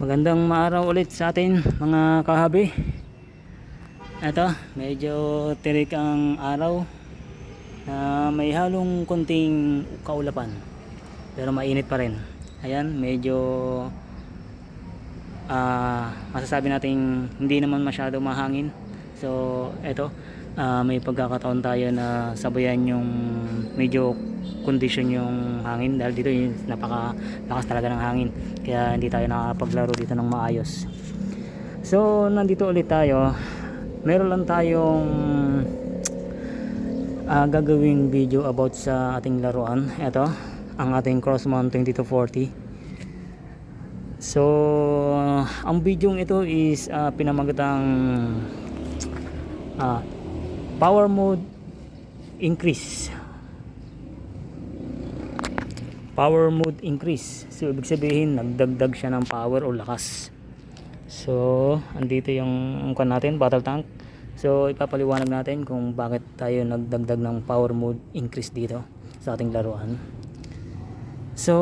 Magandang maaraw ulit sa atin mga kahabi. Ito, medyo tirik ang araw na may halong konting kaulapan pero mainit pa rin. Ayan, medyo masasabi nating hindi naman masyado mahangin. So ito, may pagkakataon tayo na sabayan yung medyo condition yung hangin dahil dito yung napakalakas talaga ng hangin, kaya hindi tayo nakakapaglaro dito ng maayos. So nandito ulit tayo, meron lang tayong gagawing video about sa ating laruan. Ito ang ating Crossmount 2240. So ang video ito is pinamagatang power mode increase. Power mode increase. So ibig sabihin nagdagdag siya ng power o lakas. So andito yung kan natin, battle tank. So ipapaliwanag natin kung bakit tayo nagdagdag ng power mode increase dito sa ating laruan. So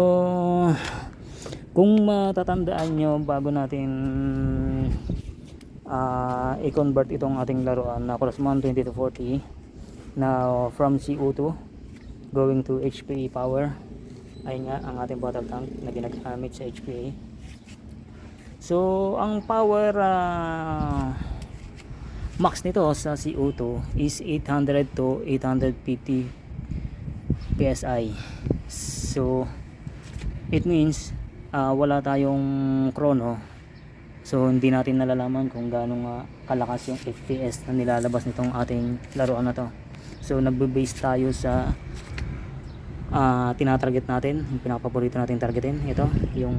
kung matatandaan nyo, bago natin i-convert itong ating laruan na Crossmount 2240 na from CO2 going to HPA power, ay nga ang ating battle tank na ginagamit sa HPA. So ang power max nito sa CO2 is 800 to 850 PSI. So it means wala tayong chrono, so hindi natin nalalaman kung gaano kalakas yung FPS na nilalabas nitong ating laruan na to. So nagbe-base tayo sa tinatarget natin, yung pinapaborito natin targetin. Ito yung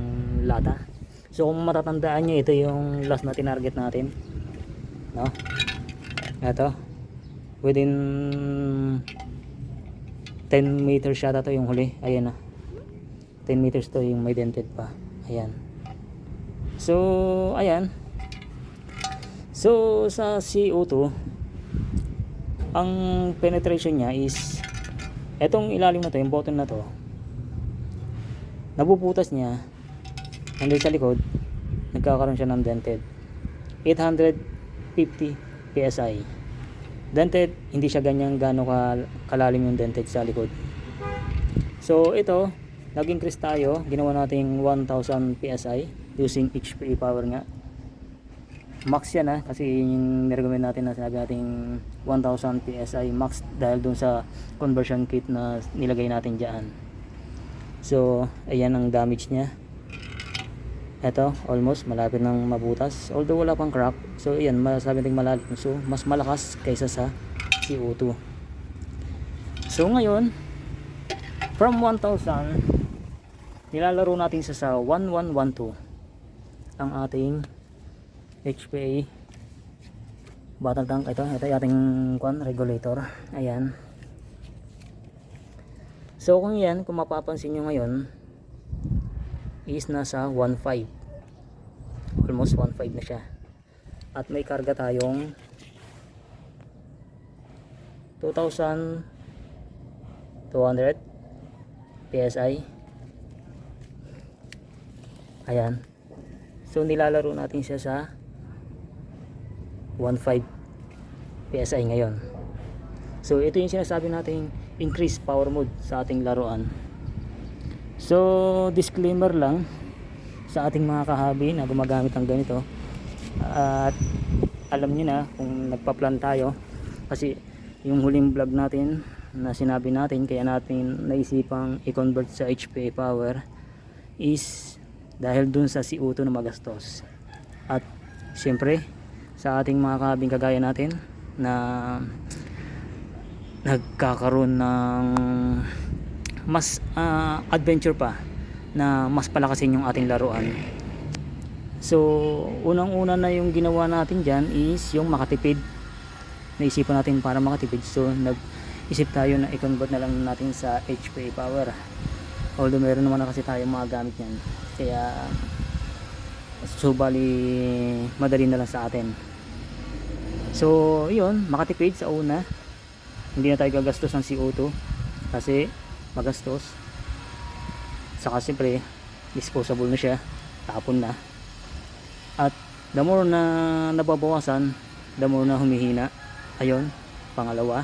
lata. So kung matatandaan nyo, ito yung last na tinarget natin, no? Ito within 10 meters siya ito yung huli. Ayan na, 10 meters to yung may dented pa. Ayan. So ayan. So sa CO2 ang penetration niya is etong ilalim na to, yung button na to, nabubutas niya nandun sa likod, nagkakaroon siya ng dented 850 PSI. Dented, hindi siya ganyan gaano kalalim yung dented sa likod. So ito, nag-increase tayo, ginawa nating 1000 PSI using HPA power nga. Max yan kasi yung nirecommend natin na sinabi nating 1000 PSI max dahil dun sa conversion kit na nilagay natin dyan. So ayan ang damage nya. Ito almost malapit ng mabutas, although wala pang crack. So ayan, masasabi natin malalim, so mas malakas kaysa sa CO2. So ngayon from 1000 nilalaro natin sa 1112 ang ating HPA battle tank. Ito yung ating regulator. Ayan. So kung yan, kung mapapansin nyo ngayon is nasa 1.5, almost 1.5 na siya, at may karga tayong 2200 PSI. Ayan. So nilalaro natin siya sa 1.5 PSI ngayon. So ito yung sinasabi nating increase power mode sa ating laruan. So disclaimer lang sa ating mga kahabi na gumagamit ng ganito, at alam niyo na kung nagpa-plan tayo, kasi yung huling vlog natin na sinabi natin kaya natin naisipang i-convert sa HPA power is dahil dun sa CO2 na magastos. At siyempre sa ating mga kahabing kagaya natin na nagkakaroon ng mas adventure pa na mas palakasin yung ating laruan. So unang una na yung ginawa natin dyan is yung makatipid. Naisipan natin para makatipid, so nag-isip tayo na i-convert na lang natin sa HPA power, although meron naman na kasi tayo mga gamit yan, kaya subali madali na lang sa atin. So yun, makatipid sa una, hindi na tayo gagastos ng CO2 kasi magastos, saka siyempre disposable na siya, tapon na. At the more na nababawasan, the more na humihina. Ayun, pangalawa.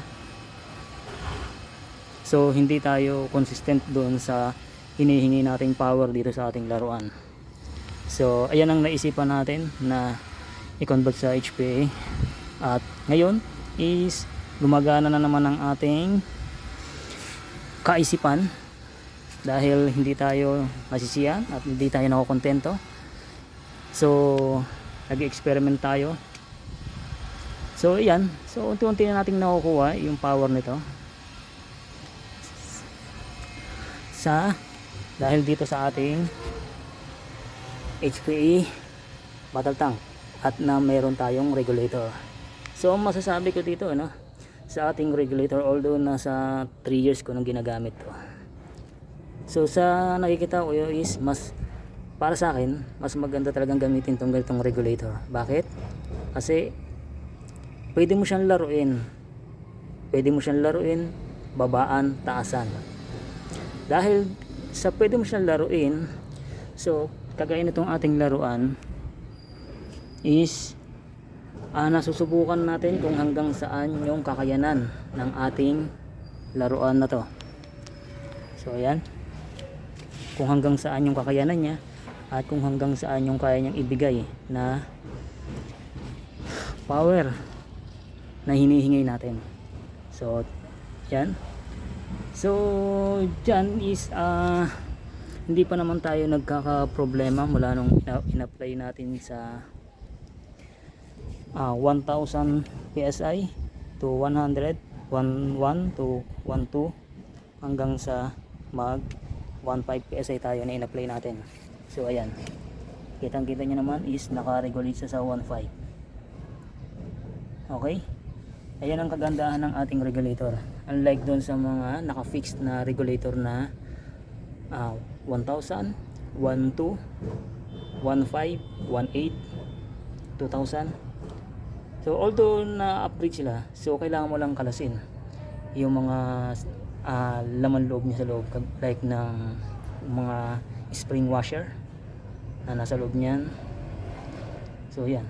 So hindi tayo consistent doon sa hinihingi nating power dito sa ating laruan. So ayan ang naisipan natin na i-convert sa HPA. At ngayon is gumagana na naman ang ating kaisipan dahil hindi tayo nasisiyan at hindi tayo nakokontento. So nag-experiment tayo. So ayan, so unti-unti na nating nakukuha yung power nito dahil dito sa ating HPA battle tank at na meron tayong regulator. So masasabi ko dito sa ating regulator, although nasa 3 years ko nang ginagamit to. So sa nakikita ko is para sa akin mas maganda talagang gamitin tong ganitong regulator. Bakit? Kasi pwede mo siyang laruin babaan, taasan. Dahil sa pwede mo siyang laruin, so kagaya nitong ating laruan is nasusubukan natin kung hanggang saan yung kakayanan ng ating laruan na to. So ayan, kung hanggang saan yung kakayanan niya at kung hanggang saan yung kaya niyang ibigay na power na hinihingi natin. So yan, so dyan is hindi pa naman tayo nagkaka-problema mula nung in-apply natin sa 1000 PSI to 100, 11 to 12 hanggang sa mag 15 PSI tayo na in-apply natin. So ayan, kitang kita nyo naman is naka-regulate sa 15. Okay, ayan ang kagandahan ng ating regulator, unlike doon sa mga naka-fixed na regulator na 1000, 12, 15, 18, 2000. So although na-upgrade sila, so kailangan mo lang kalasin yung mga laman loob niya sa loob, like ng mga spring washer na nasa loob niyan. So yan.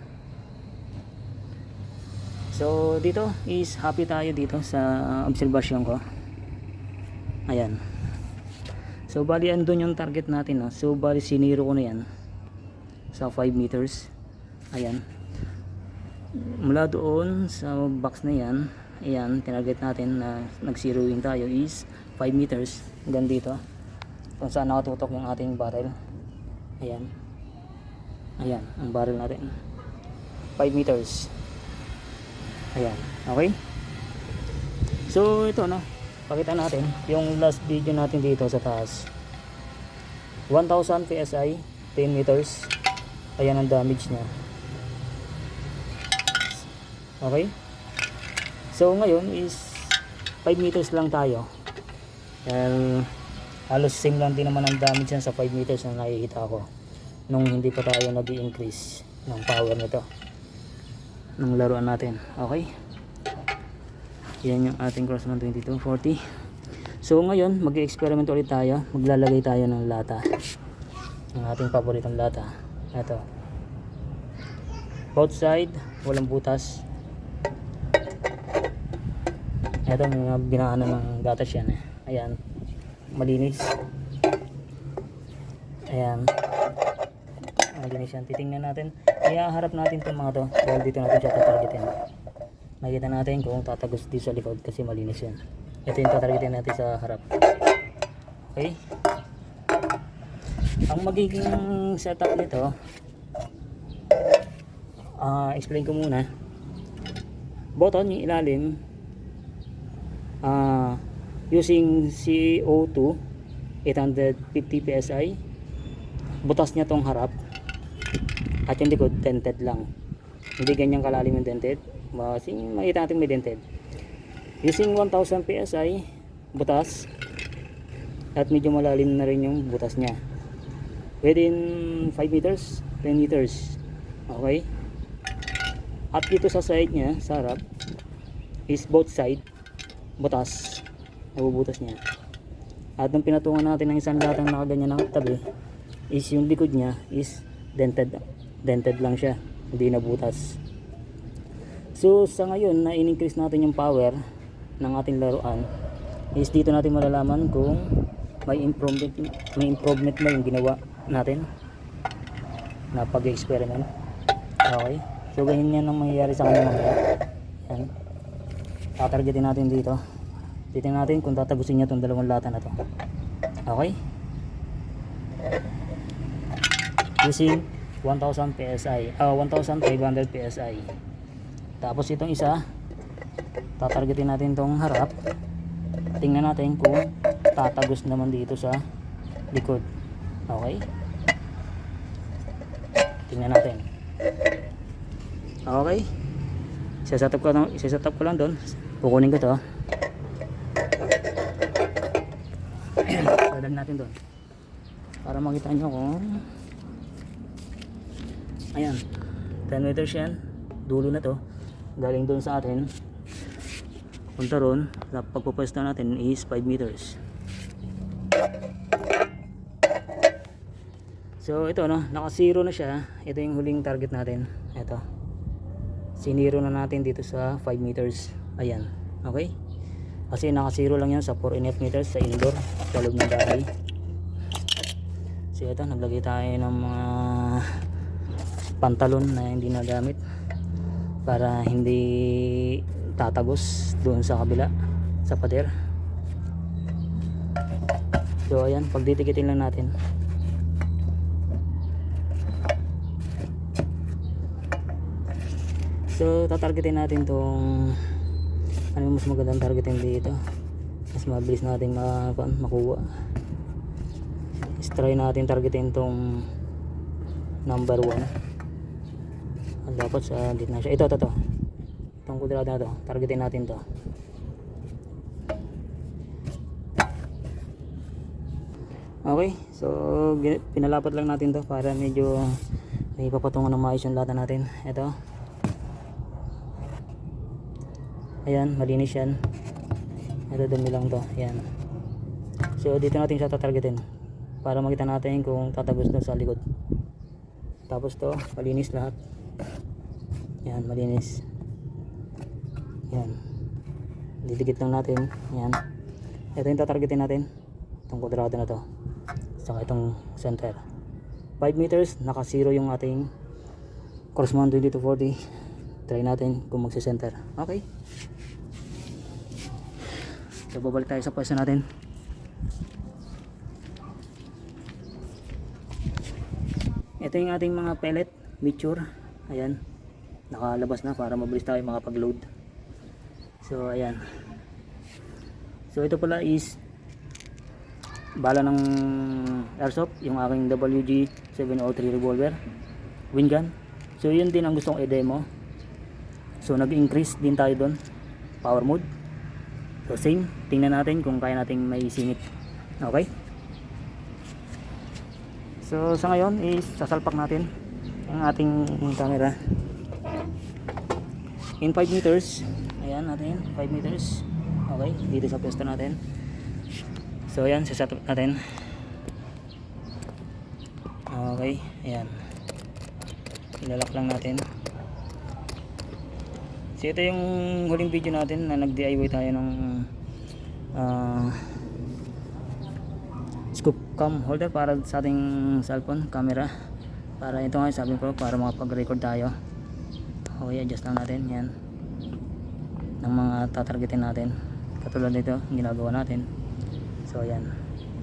So dito is happy tayo dito sa obserbasyon ko. Ayan. So bali andun yung target natin, no? So bali siniro ko na yan sa 5 meters. Ayan. Mula doon sa box na yan, ayan, tinarget natin na nag-zeroing tayo is 5 meters hanggang dito kung saan nakatutok yung ating barrel. Ayan. Ayan ang barrel natin, 5 meters. Ayan, okay. So ito, no, pakita natin yung last video natin dito sa taas, 1000 PSI, 10 meters. Ayan ang damage nya. Okay, so ngayon is 5 meters lang tayo, dahil halos same lang din naman ang damage yan sa 5 meters na nakikita ko nung hindi pa tayo nag-i-increase ng power nito ng laruan natin. Okay, yan yung ating Crosman 2240. So ngayon mag-experiment ulit tayo, maglalagay tayo ng lata, ng ating paboritong lata. Ito, both side, walang butas. Ito mga binaanan ng gatas yan eh. Ayan, malinis. Ayan, malinis yan. Titingnan natin, iaharap natin itong mga to dahil dito natin siya tatargetin. Makikita natin kung tatagos dito sa likod kasi malinis yan. Ito yung tatargetin natin sa harap. Okay, ang magiging setup nito, explain ko muna. Button yung ilalim, using CO2 850 PSI. Butas niya tong harap at yung likod dented lang, hindi ganyang kalalim yung dented. Makita natin may dented. Using 1000 PSI butas at medyo malalim na rin yung butas niya, within 5 meters, 10 meters. Okay, at dito sa side niya, sa harap is both side butas, nabubutas niya. At nung pinatungan natin ng isang latang nakaganyan ng tabi is yung likod niya is dented, dented lang siya, hindi nabutas. So sa ngayon na in-increase natin yung power ng ating laruan, is dito natin malalaman kung may improvement na yung ginawa natin na pag-experiment. Okay, so ganyan yan ang mangyayari sa kanya mamaya. Yan, tatargetin natin dito, titingnan natin kung tatagusin niya itong dalawang lata na to. Okay, using 1000 PSI, 1500 PSI. Tapos itong isa, tatargetin natin itong harap, tingnan natin kung tatagos naman dito sa likod. Okay, tingnan natin. Okay, isasetap ko lang doon, kukunin ko to, dadag natin doon para makita nyo kung ayan, 10 meters yan, dulo na to, galing doon sa atin punta ron, pagpupwesto natin is 5 meters. So ito no, naka 0 na siya. Ito yung huling target natin. Ito, siniro na natin dito sa 5 meters. Ayan, okay, kasi naka 0 lang yan sa 4.5 meters sa indoor, sa loob ng bahay. So ito, naglagay tayo ng mga pantalon na hindi nagamit para hindi tatagos doon sa kabila sa pader. So ayan, pagditikitin lang natin. So tatargetin natin tong ano mas magandang targetin dito, mas mabilis natin makuha. Try natin targetin tong number 1. Dapat sa gitna siya. Ito itong kudrado na to, targetin natin to. Okay, so pinalapat lang natin to para medyo may papatungan ng maayos yung lata natin. Ito, ayan, malinis yan. Ito, dumi lang to. Ayan, so dito natin siya tatargetin para makita natin kung tatagos na sa likod. Tapos to, malinis lahat. Yan, malinis. Yan, didikit lang natin. Yan, ito yung tatargetin natin, itong kwadrado na to, saka itong center. 5 meters, naka 0 yung ating Crossman 20-40. Try natin kung magsi-center. Okay, so babalik tayo sa pwesto natin. Ito yung ating mga pellet mixture. Ayan, nakalabas na para mabilis tayo makapag-load. So ayan, so ito pala is bala ng airsoft, yung aking WG 703 revolver wind gun. So yun din ang gustong i-demo. So nag-increase din tayo doon, power mode. So same, tingnan natin kung kaya nating may singit. Okay, so sa ngayon is sasalpak natin ang ating camera in 5 meters. Ayan natin, 5 meters. Okay, dito sa pwesto natin. So ayan, saset up natin. Okay, ayan, ilalak lang natin. So ito yung huling video natin na nag-DIY tayo ng scoop cam holder para sa ating cellphone camera. Para ito nga sabi ko, para makapag-record tayo. Okay, adjust lang natin yan ng mga tatargetin natin, katulad nito ginagawa natin. So ayan,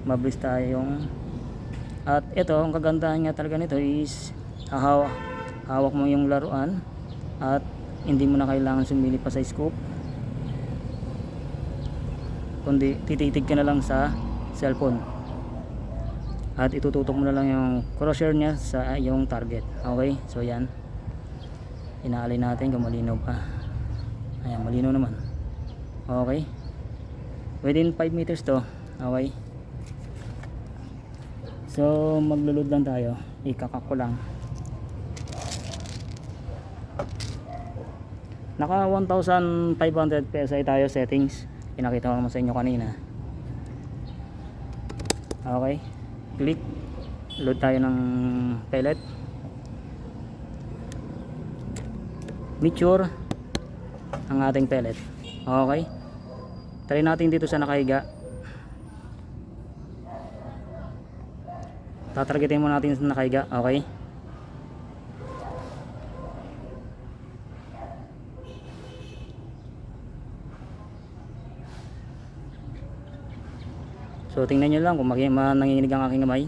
mabilis tayong, at ito ang kagandahan nga talaga nito is hawak mo yung laruan at hindi mo na kailangan sumili pa sa scope, kundi tititig ka na lang sa cellphone at itututok mo na lang yung crosshair nya sa yung target. Okay, so yan, inaalay natin kung malinaw pa. Ayan, malinaw naman. Okay, within 5 meters to. Okay, so maglulod lang tayo, ikakak ko lang. Naka 1,500 PSI tayo settings, pinakita ko naman sa inyo kanina. Okay, click, load tayo ng pellet. mature ang ating pellet. Okay, try natin dito sa nakahiga. Tatargetin mo natin sa nakahiga. Okay, so tingnan nyo lang kung nanginginig ang aking kamay.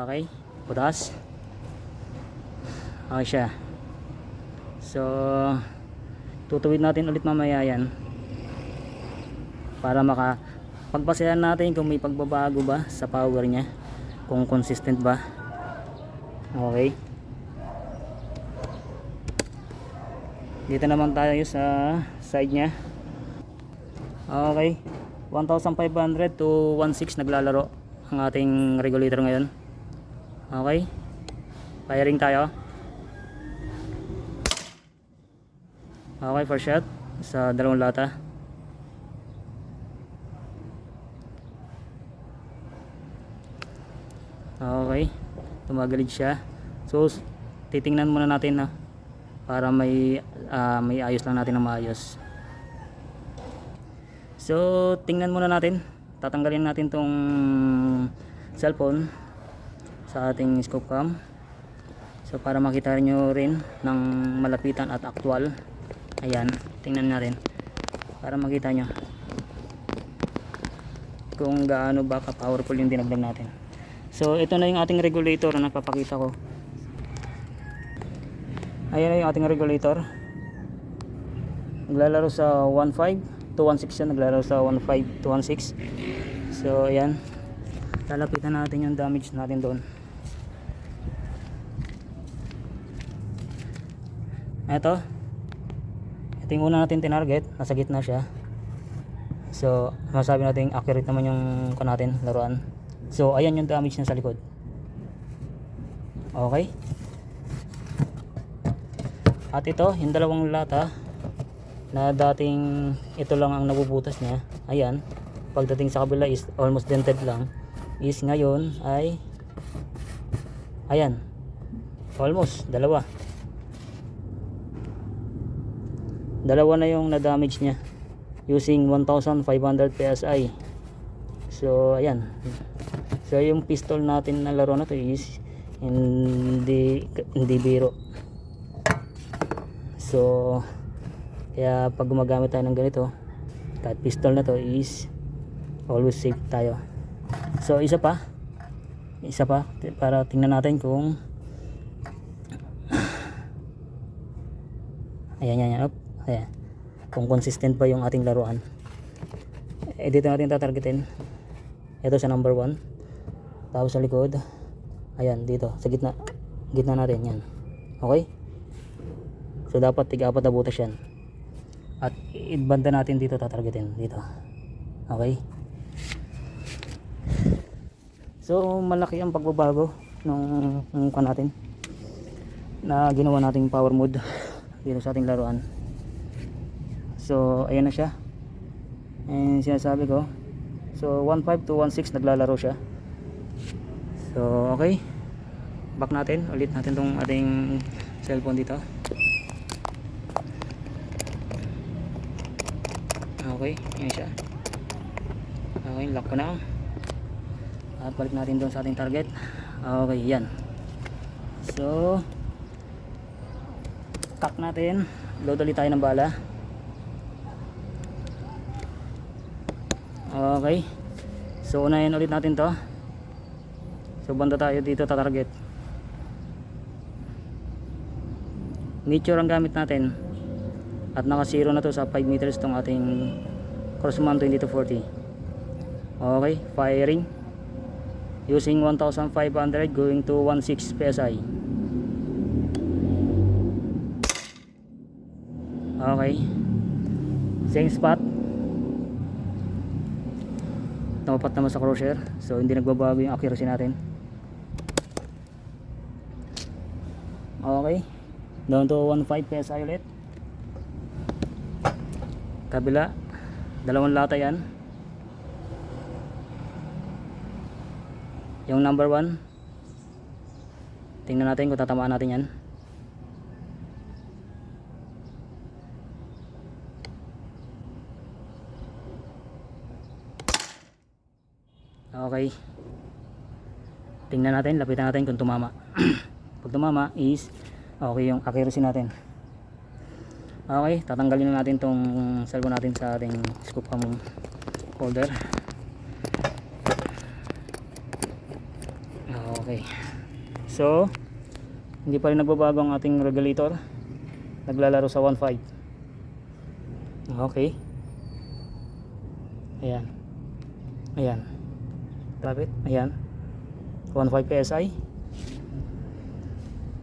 Okay, putas. Okay siya. So tutuwid natin ulit mamaya yan para pagpasayan natin kung may pagbabago ba sa power nya, kung consistent ba. Okay, dito naman tayo sa side nya. Okay, 1,500 to 1,600 naglalaro ang ating regulator ngayon. Okay, firing tayo. Okay, first shot sa dalawang lata. Okay, tumagilid siya. So titingnan muna natin na para may ayos lang natin na maayos. So tingnan muna natin, tatanggalin natin tong cellphone sa ating scope cam. So para makita nyo rin ng malapitan at actual. Ayan, tingnan natin para makita nyo kung gaano ba ka powerful yung dinagdag natin. So ito na yung ating regulator na nagpapakita ko. Ayan na yung ating regulator. Naglalaro sa 1.5 to 1.6 yan, naglalaro sa 1.5 to 1.6. So ayan, lalapitan natin yung damage natin doon. Ito yung una natin tinarget, nasa gitna siya. So masabi natin accurate naman yung natin laruan. So ayan yung damage niya sa likod. Okay, at ito yung dalawang lata na dating ito lang ang nabubutas niya. Ayan, pagdating sa kabila is almost dented lang, is ngayon ay ayan, almost dalawa na yung na damage niya using 1,500 PSI. So ayan, so yung pistol natin na laro na to is hindi biro. So kaya pag gumagamit tayo ng ganito, kahit pistol na to is always safe tayo. So isa pa para tingnan natin kung ayan, kung consistent ba yung ating laruan. Dito natin tatargetin. Ito sa number 1, tapos sa likod, ayan dito sa gitna natin yan. Okay, so dapat tig-apat na butas yan, at ibanda natin dito, tatargetin dito. Okay, so malaki ang pagbabago nung natin na ginawa nating power mode dito sa ating laruan. So ayan na siya, and sinasabi ko, so 1.5 to 1.6 naglalaro siya. So okay, back natin ulit natin tong ating cellphone dito. Okay, ayan siya. Okay, lock ko na at balik natin doon sa ating target. Okay, yan. So cock natin, load ulit tayo ng bala. Okay, so unahin ulit natin to. So banda tayo dito, tatarget. Mature ang gamit natin at naka 0 na to sa 5 meters tong ating Crossman 2240. Okay, firing using 1,500 going to 1.6 PSI. Okay, same spot, tumapat naman sa crosshair, so hindi nagbabago yung accuracy natin. Okay, down to 1.5 PSI ulit. Kabila, dalawang lata yan. Yung number 1, tingnan natin kung tatamaan natin yan. Okay, tingnan natin, lapitan natin kung tumama. Pag tumama is okay yung accuracy natin. Okay, tatanggalin na natin tong cellphone natin sa ating scoop cam holder. Okay, so hindi pa rin nagbabago ang ating regulator, naglalaro sa 1.5. Okay, ayan, ayan, lapit, ayan, 1.5 PSI.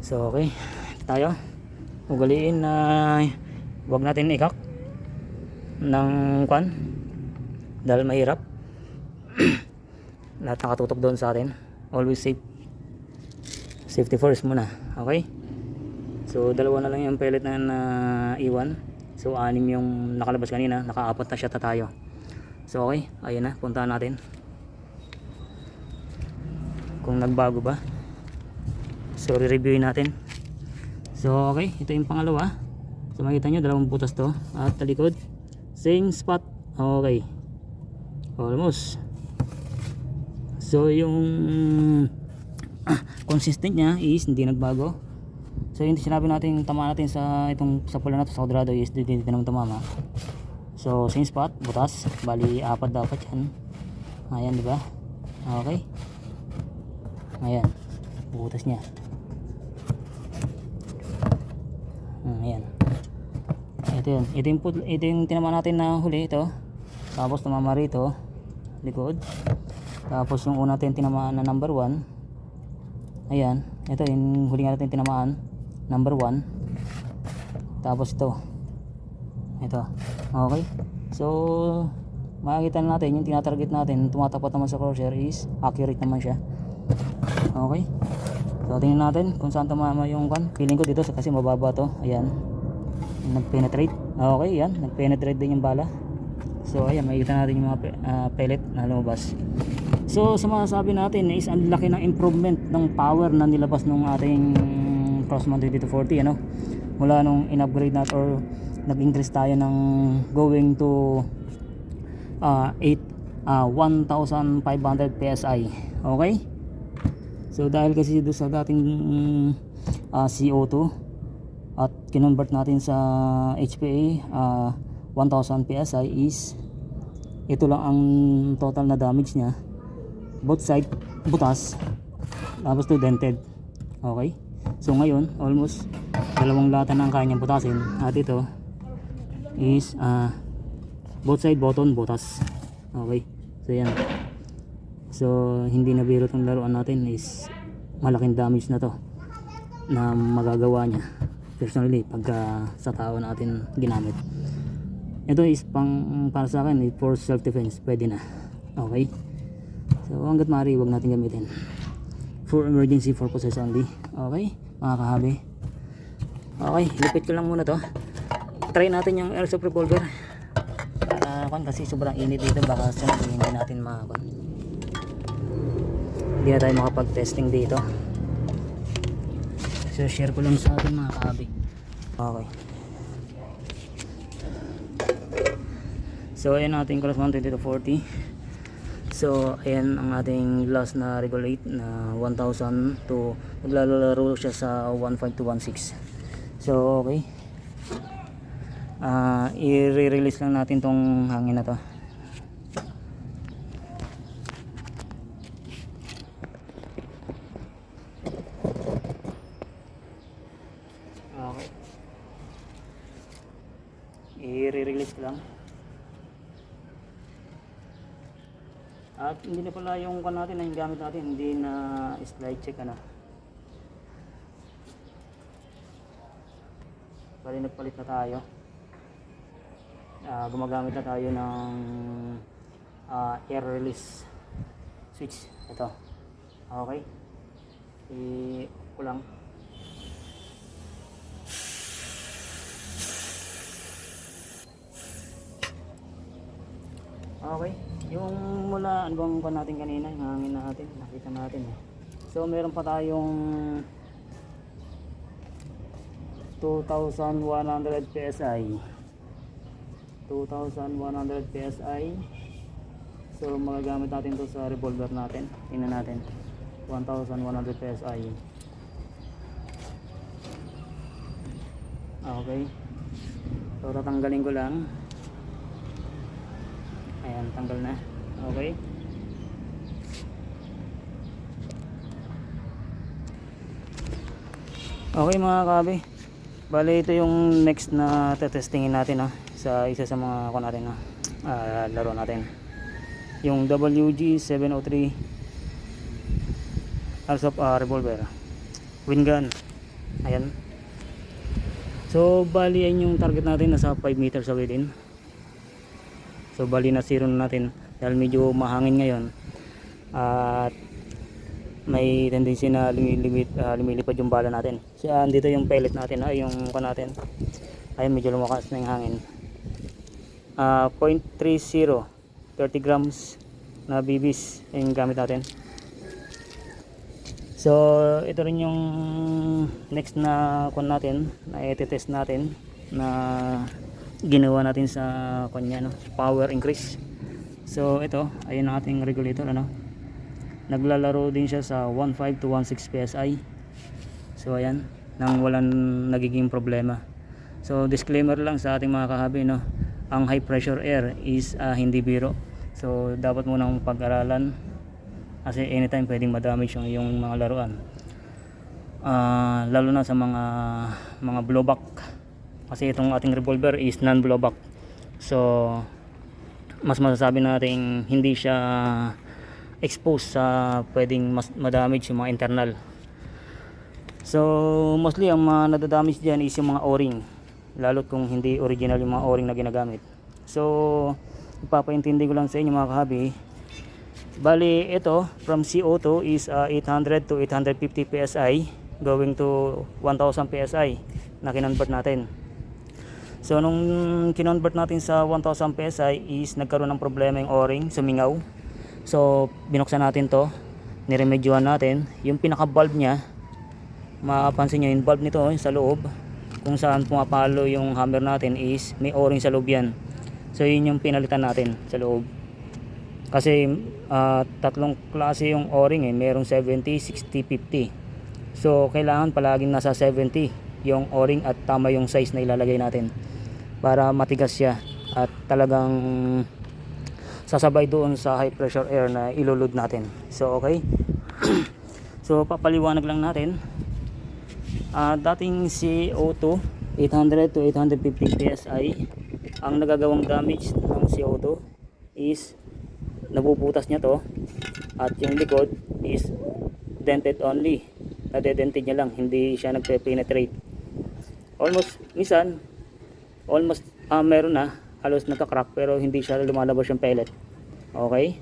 So okay, tayo ugaliin na wag natin ikak ng kwan dahil mahirap. Lahat nakatutok doon sa atin. Always safety first muna. Okay, so dalawa na lang yung pellet na iwan. So 6 yung nakalabas kanina, naka-4 na siya tayo. So okay, ayun na, puntahan natin kung nagbago ba. So re-reviewin natin. So okay, ito yung pangalawa. So makita nyo, dalawang butas to. At talikod, same spot. Okay, almost. So yung consistent nya is hindi nagbago. So yung sinabi natin tamaan natin sa itong sa pula na to sa kwadrado is dito naman tumama. So same spot, butas. Bali 4 dapat yan. Ayan, diba? Okay, ayan, butas nya. Ayan. Ito yung tinamaan natin na huli, ito. Tapos tumama rito, likod. Tapos yung una natin tinamaan na number 1. Ayan, ito yung huli natin tinamaan, number 1. Tapos ito. Okay. So makikita natin yung tinatarget natin, tumatapat naman sa crosshair is accurate naman siya. Okay. So tingnan natin kung saan tumama yung kan. Feeling ko dito kasi mababa to. Ayan, nag-penetrate. Okay, yan, nag-penetrate din yung bala. So ayan, makikita natin yung mga pellet na lumabas. So sa masasabi natin is ang laki ng improvement ng power na nilabas ng ating Crossman 2240, ano, mula nung in-upgrade natin or nag-increase tayo ng going to 1500 PSI. Okay, so dahil kasi doon sa dating CO2 at kinonvert natin sa HPA 1000 PSI is ito lang ang total na damage niya. Both side butas, tapos to dented. Okay, so ngayon almost 2 lata na ang kaya niyang butasin. At ito is both side button butas. Okay, so yan. So hindi na biro tong laruan natin, is malaking damage na to na magagawa niya personally pagka sa tao natin ginamit. Ito is para sa akin for self defense, pwede na. Okay, so hanggat maaari huwag natin gamitin, for emergency purposes only. Okay mga kahabi. Okay, lupit ko lang muna to. Try natin yung airsoft revolver. Kasi sobrang init dito, baka hindi natin hindi na tayo makapag testing dito. So share ko lang sa atin mga kahabi. Okay, so ayan ating Crossman 2240. So ayan ang ating last na regulate na 1000 to maglalaro siya sa 15 to 16. So okay, i-release lang natin tong hangin na to. Okay, i-release lang. At hindi na pala yung kan natin na yung gamit natin, hindi na slide check, ano. Bali nagpalit na tayo. Gumagamit na tayo ng air release switch. Ito. Okay, i-off ko lang. Okay, yung yung mula, ano bang pa natin kanina, yung hangin natin, nakita natin eh. So meron pa tayong 2,100 PSI. 2,100 PSI. So magagamit natin to sa revolver natin. Tingnan natin. 1,100 PSI. Okay. So tatanggalin ko lang. Ayan, tanggal na. Okay. Okay mga kabi. Bale ito yung next na tetestingin natin sa isa sa mga natin laro natin. Yung WG703 Airsoft revolver. Wind gun. Ayan. So bali yan yung target natin, nasa 5 meters away din. So bali na zero na natin dahil medyo mahangin ngayon at may tendency na lumilipad yung bala natin. So dito yung pellet natin, yung natin. Ayun, medyo lumakas na yung hangin. 0.30 30 grams na BBs yung gamit natin. So ito rin yung next na natin, na i-test natin, na ginawa natin sa power increase. So ito, ayun ang ating regulator, naglalaro din siya sa 1.5 to 1.6 PSI. So ayan, nang walang nagiging problema. So disclaimer lang sa ating mga kahabi, ang high pressure air is hindi biro. So dapat mo nang pag-aralan kasi anytime pwedeng madamage yung mga laruan. Lalo na sa mga blowback. Kasi itong ating revolver is non-blowback. So mas masasabi natin hindi siya exposed sa pwedeng madamage yung mga internal. So mostly ang mga nadadamage dyan is yung mga o-ring, lalo't kung hindi original yung mga o-ring na ginagamit. So ipapaintindi ko lang sa inyo mga kahabi. Bali ito from CO2 is 800 to 850 PSI going to 1000 PSI na kinonvert natin. So nung kinonvert natin sa 1000 PSI is nagkaroon ng problema yung o-ring, sumingaw. So binuksan natin to, niremedyohan natin yung pinaka bulb niya. Mapapansin nyo yung bulb nito sa loob, kung saan pumapalo yung hammer natin is may o-ring sa loob yan. So yun yung pinalitan natin sa loob. Kasi tatlong klase yung o-ring merong 70, 60, 50. So kailangan palaging nasa 70 yung o-ring at tama yung size na ilalagay natin para matigas siya at talagang sasabay doon sa high pressure air na ilulod natin. So okay. So papaliwanag lang natin. Dating CO2 800 to 850 PSI, ang nagagawang damage ng CO2 is nabubutas niya to at yung likod is dented only. Nade-dented niya lang, hindi siya nagpe-penetrate. Almost meron na halos nagka-crack pero hindi siya lumalabas yung pellet. Okay?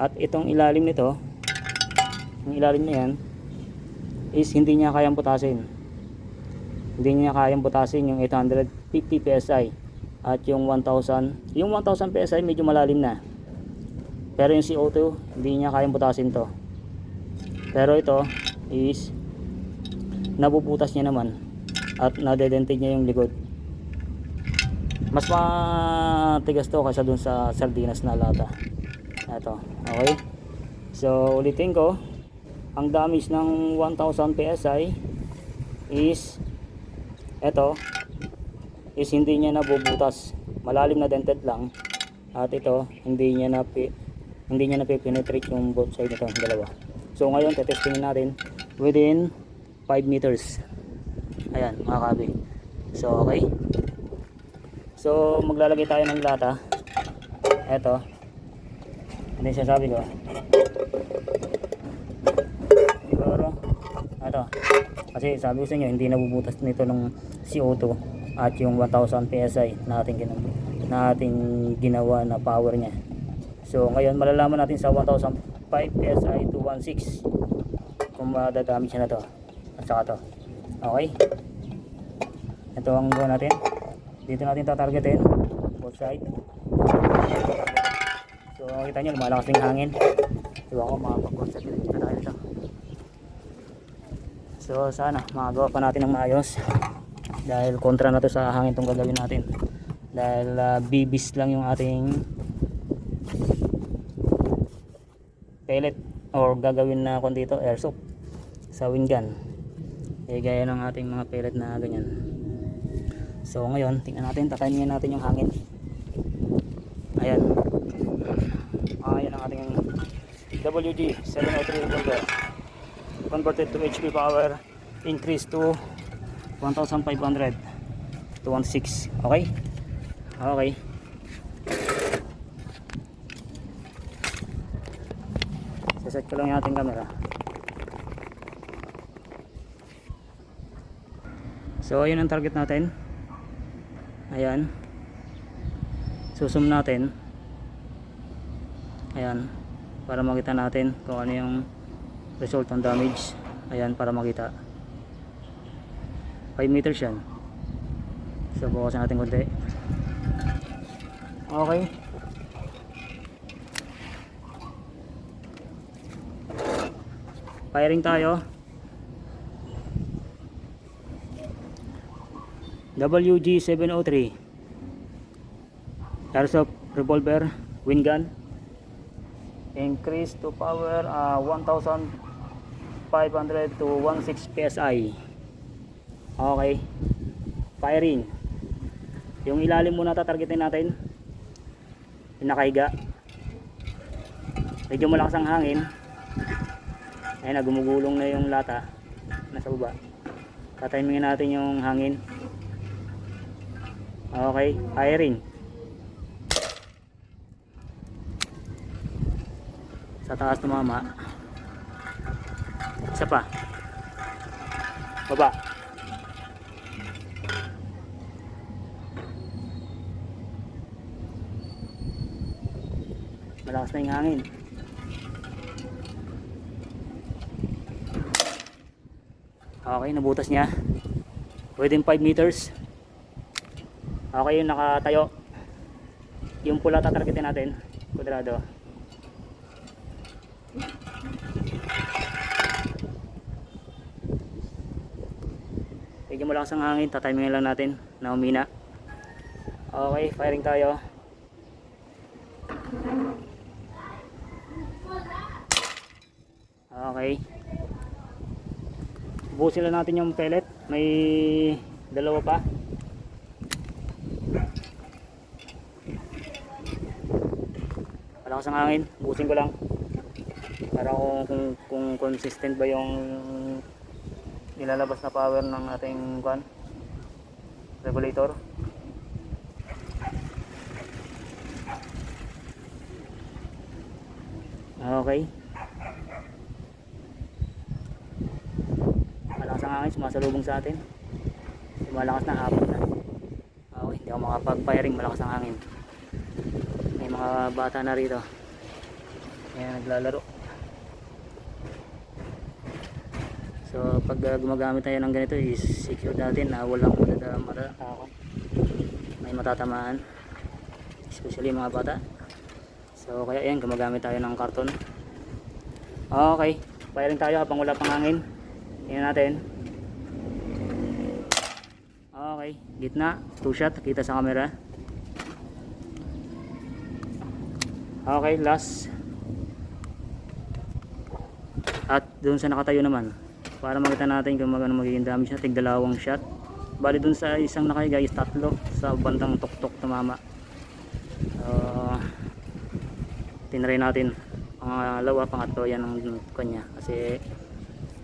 At itong ilalim nito, yung ilalim niya yan is hindi niya kayang butasin. Hindi niya kayang butasin yung 850 PSI at yung 1000. Yung 1000 PSI medyo malalim na. Pero yung CO2 hindi niya kayang butasin to. Pero ito is nabubutas niya naman at nadedented niya yung likod. Mas matigas to kaysa dun sa sardinas na lata. Ito, okay. So ulitin ko, ang damage ng 1000 PSI is ito is hindi niya nabubutas, malalim na dented lang. At ito hindi niya na-penetrate yung both side nito, dalawa. So ngayon tetestingin natin within 5 meters. Ayan mga kabi. So okay. So maglalagay tayo ng lata. Ito. Hindi siya sabi ko. Siguro. Ito. Kasi sabi ko sa inyo hindi nabubutas nito ng CO2 at yung 1000 PSI na ating ginawa na power niya. So ngayon malalaman natin sa 1005 PSI to 16 kung madadamage siya na to at saka to. Okay. Ito ang gawin natin. Dito natin tatargetin both side. So So kita nyo, lumalakas yung hangin. Diba ako, makapag-concept dito tayo dito. So sana makagawa pa natin ng maayos. Dahil kontra na to sa hangin itong gagawin natin. Dahil bibis lang yung ating pellet or gagawin na kung dito airsoft sa wind gun. Gaya ng ating mga pellet na ganyan. So ngayon, tingnan natin, tatimingin natin yung hangin. Ayan. Ayan ang ating WG 703 revolver. Converted to HP power, increase to 1,500 to 1.6. Okay? Okay. Set ko lang yung ating camera. So ayun ang target natin. Ayan. Susum natin. Ayan. Para makita natin kung ano yung result ng damage. Ayan, para makita. 5 meters yan. So bukasan natin konti. Okay. Firing tayo. WG 703 airsoft revolver wind gun, increase to power 1,500 to 1.6 psi. Okay, firing. Yung ilalim muna tatargetin natin, yung nakahiga. Medyo malakas ang hangin. Ayun na, gumugulong na yung lata nasa baba. Tatimingin natin yung hangin. Okay, firing. Sa taas tumama. Isa pa. Baba. Malakas na yung hangin. Okay, nabutas niya. Within 5 meters. Okay, yung nakatayo. Yung pula tatargetin natin. Kudrado. Bigyan mo lang ang hangin. Tatimingin lang natin na humina. Okay, firing tayo. Okay. Busin lang natin yung pellet. May dalawa pa. Malakas ang hangin. Busin ko lang. Para kung consistent ba yung nilalabas na power ng ating regulator. Okay. Malakas ang hangin, sumasalubong sa atin. Malakas na, hapon na. Okay, hindi ako makapag-firing, malakas ang hangin. May mga bata na rito. Ayan, naglalaro. So pag gumagamit tayo ng ganito, is-secure natin na walang may matatamaan, especially mga bata. So kaya ayan, gumagamit tayo ng karton. Okay, firing tayo habang wala pang hangin. Tingnan natin. Okay, gitna, 2 shot, kita sa camera. Okay, last. At doon sa nakatayo naman, para makita natin kung magano magiging damage na, tig-2 shot. Bali doon sa isang nakahiga is 3 sa bandang tuktok tumama. Tinry natin pangalawa, pangatlo yan ang kanya kasi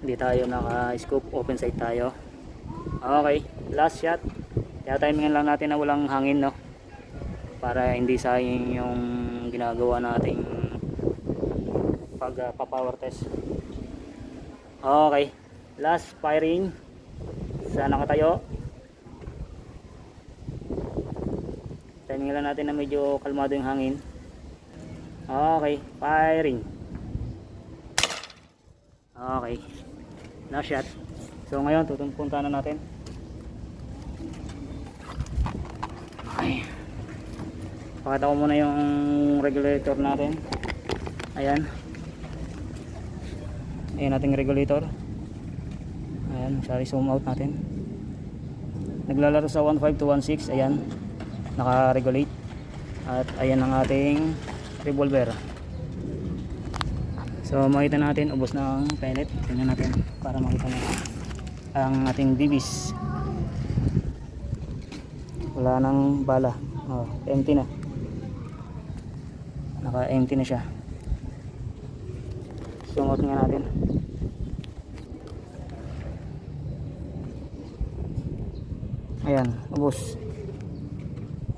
hindi tayo naka-scope, open sight tayo. Okay, last shot. Kaya timingan lang natin na walang hangin, no, para hindi sayang yung ginagawa nating pag-power test. Okay, last firing sa nakatayo. Timingan lang natin na medyo kalmado yung hangin. Okay, firing. Okay, last shot. So ngayon tutunpunta na natin. Okay. Pakita ko muna yung regulator natin. Ayan. Ayan ating regulator. Ayan, sorry, zoom out natin. Naglalaro sa 1.5 to 1.6. Ayan, naka-regulate. At ayan ang ating revolver. So makita natin, ubos na ang pellet. Tingnan natin para makita natin ang ating bibis. Wala nang bala. Oh, empty na. Naka-empty na siya. Sungot nga natin. Ayan, ubos.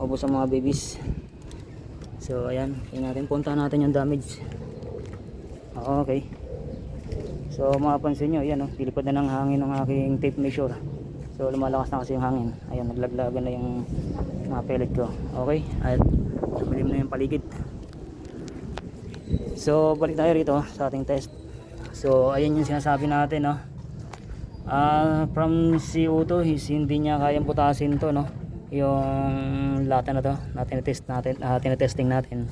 Ubos ang mga bibis. So ayan, tingnan natin, puntahan natin yung damage. Okay. So mapapansin nyo, ayan, pilipad na ng hangin ng aking tape measure. So lumalakas na kasi yung hangin. Ayan, naglaglagan na yung mga pellet ko. Okay, at tumilim na yung paligid. So balik tayo rito sa ating test. So ayan yung sinasabi natin, no. From CO2 hindi niya kayang butasin to, no. Yung lata na to na tinetesting natin.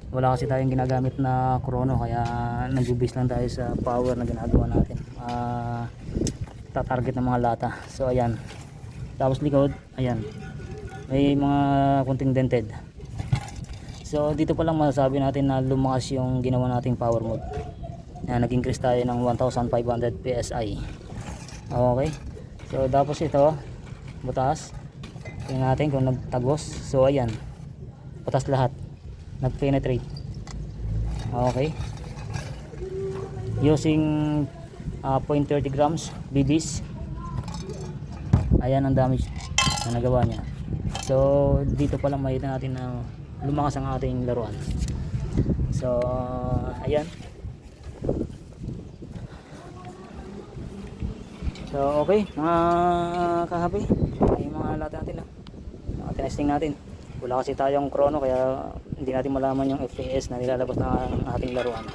Wala kasi tayong ginagamit na krono, kaya nag-base lang tayo sa power na ginagawa natin. Tatarget ng mga lata. So ayan. Tapos likod, ayan. May mga kunting dented. So dito pa lang masasabi natin na lumakas yung ginawa nating power mode. Nag-increase tayo ng 1500 PSI. Okay. So tapos ito, butas. Tingnan natin kung nagtagos. So ayan. Butas lahat. Nag-penetrate. Okay. Using 0.30 grams BBs. Ayan ang damage na nagawa niya. So dito pa lang makita natin na lumakas ang ating laruan. So ayan. So okay, mga kahabi, yung mga lata natin, mga tinesting natin. Wala kasi tayong chrono, kaya hindi natin malaman yung FPS na nilalabas ng ating laruan.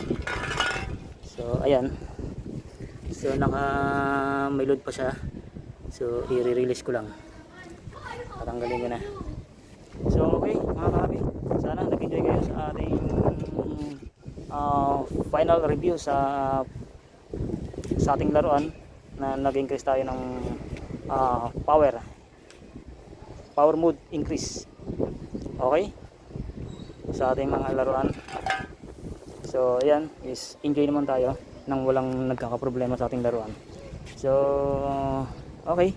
So ayan. So may load pa siya. So i-release ko lang. Tatanggalin ko na. So okay mga kahabi, sana nag-enjoy kayo sa ating final review sa ating laruan na nag-increase tayo ng power mode increase. Okay, sa ating mga laruan. So ayan, is enjoy naman tayo nang walang nagkakaproblema sa ating laruan. So okay,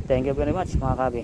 thank you very much mga kabi.